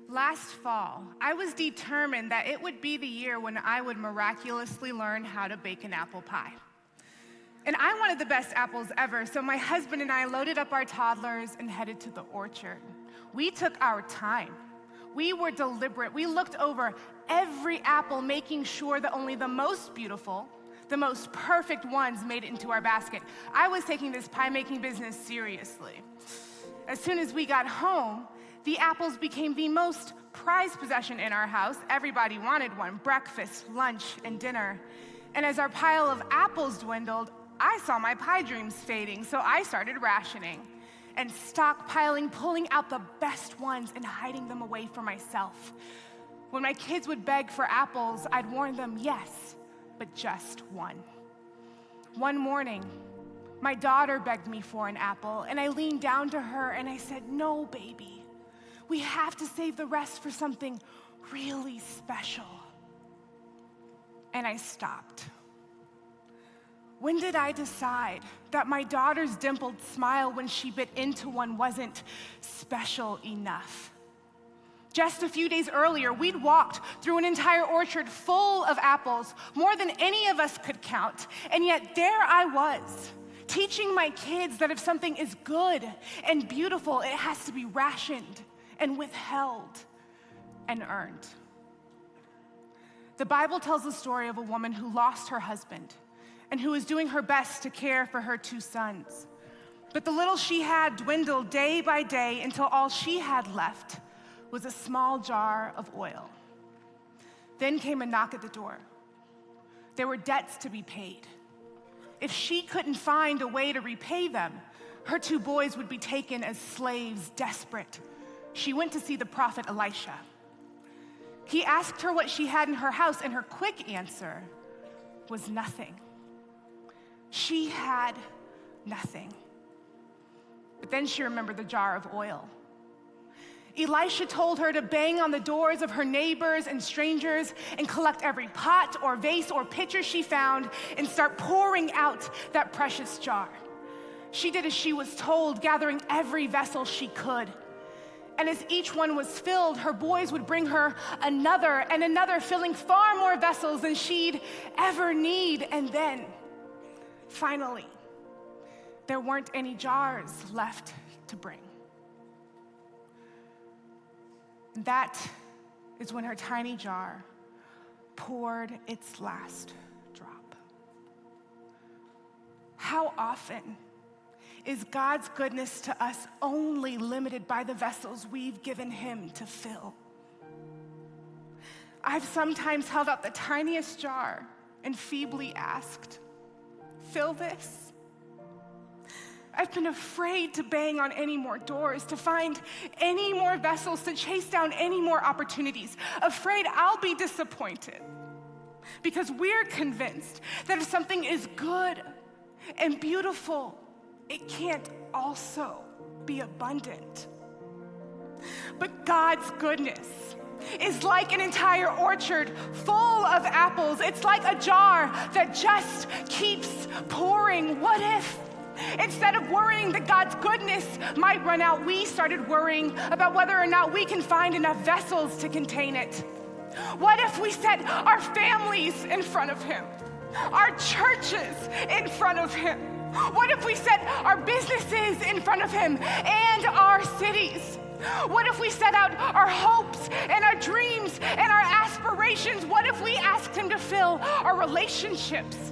Last fall, I was determined that it would be the year when I would miraculously learn how to bake an apple pie. And I wanted the best apples ever, so my husband and I loaded up our toddlers and headed to the orchard. We took our time. We were deliberate. We looked over every apple, making sure that only the most beautiful, the most perfect ones made it into our basket. I was taking this pie-making business seriously. As soon as we got home, the apples became the most prized possession in our house. Everybody wanted one, breakfast, lunch, and dinner. And as our pile of apples dwindled, I saw my pie dreams fading, so I started rationing and stockpiling, pulling out the best ones and hiding them away for myself. When my kids would beg for apples, I'd warn them, yes, but just one. One morning, my daughter begged me for an apple, and I leaned down to her and I said, no, baby. We have to save the rest for something really special. And I stopped. When did I decide that my daughter's dimpled smile when she bit into one wasn't special enough? Just a few days earlier, we'd walked through an entire orchard full of apples, more than any of us could count. And yet there I was, teaching my kids that if something is good and beautiful, it has to be rationed and withheld and earned. The Bible tells the story of a woman who lost her husband and who was doing her best to care for her two sons. But the little she had dwindled day by day until all she had left was a small jar of oil. Then came a knock at the door. There were debts to be paid. If she couldn't find a way to repay them, her two boys would be taken as slaves, desperate. She went to see the prophet Elisha. He asked her what she had in her house, and her quick answer was nothing. She had nothing. But then she remembered the jar of oil. Elisha told her to bang on the doors of her neighbors and strangers and collect every pot or vase or pitcher she found and start pouring out that precious jar. She did as she was told, gathering every vessel she could. And as each one was filled, her boys would bring her another and another, filling far more vessels than she'd ever need. And then, finally, there weren't any jars left to bring. And that is when her tiny jar poured its last drop. How often is God's goodness to us only limited by the vessels we've given him to fill? I've sometimes held out the tiniest jar and feebly asked, fill this? I've been afraid to bang on any more doors, to find any more vessels, to chase down any more opportunities, afraid I'll be disappointed. Because we're convinced that if something is good and beautiful, it can't also be abundant. But God's goodness is like an entire orchard full of apples. It's like a jar that just keeps pouring. What if, instead of worrying that God's goodness might run out, we started worrying about whether or not we can find enough vessels to contain it? What if we set our families in front of him, our churches in front of him? What if we set our businesses in front of him and our cities? What if we set out our hopes and our dreams and our aspirations? What if we asked him to fill our relationships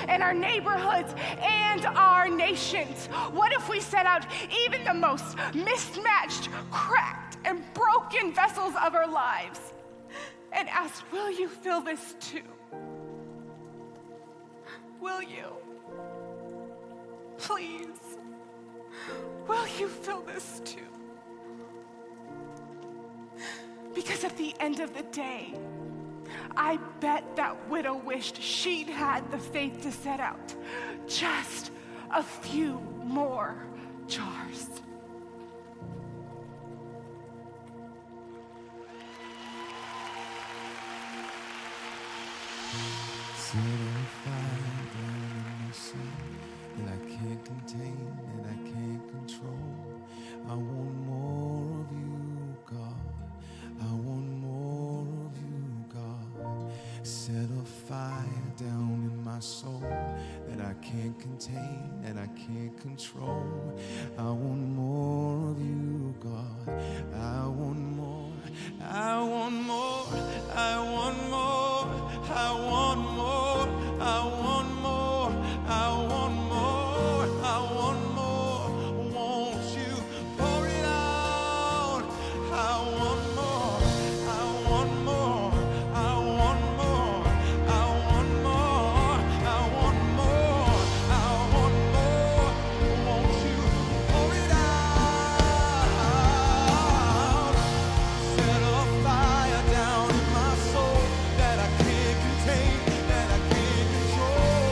and our neighborhoods and our nations? What if we set out even the most mismatched, cracked, and broken vessels of our lives and asked, will you fill this too? Will you? Please, will you fill this too? Because at the end of the day, I bet that widow wished she'd had the faith to set out just a few more jars. Set on fire down in my soul that I can't contain, that I can't control. I want more of you, God. I Set a fire down in my soul that I can't contain, that I can't control. I want more of you, God. I want more. I want more. I want more. I want more. I want more. I want more. I want more. Won't you pour it out? I want more. I want more. I want more. I want more. I want more. I want more. Won't you pour it out? Set a fire down in my soul that I can't contain, that I can't control.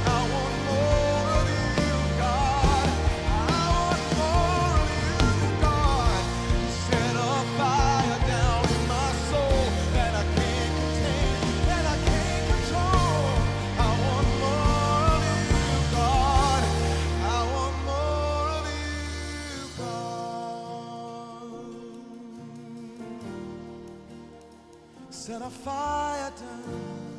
I want more of you, God. I want more of you, God. Set a fire down in my soul that I can't contain, that I can't control. I want more of you, God. I want more of you, God. Set a fire down.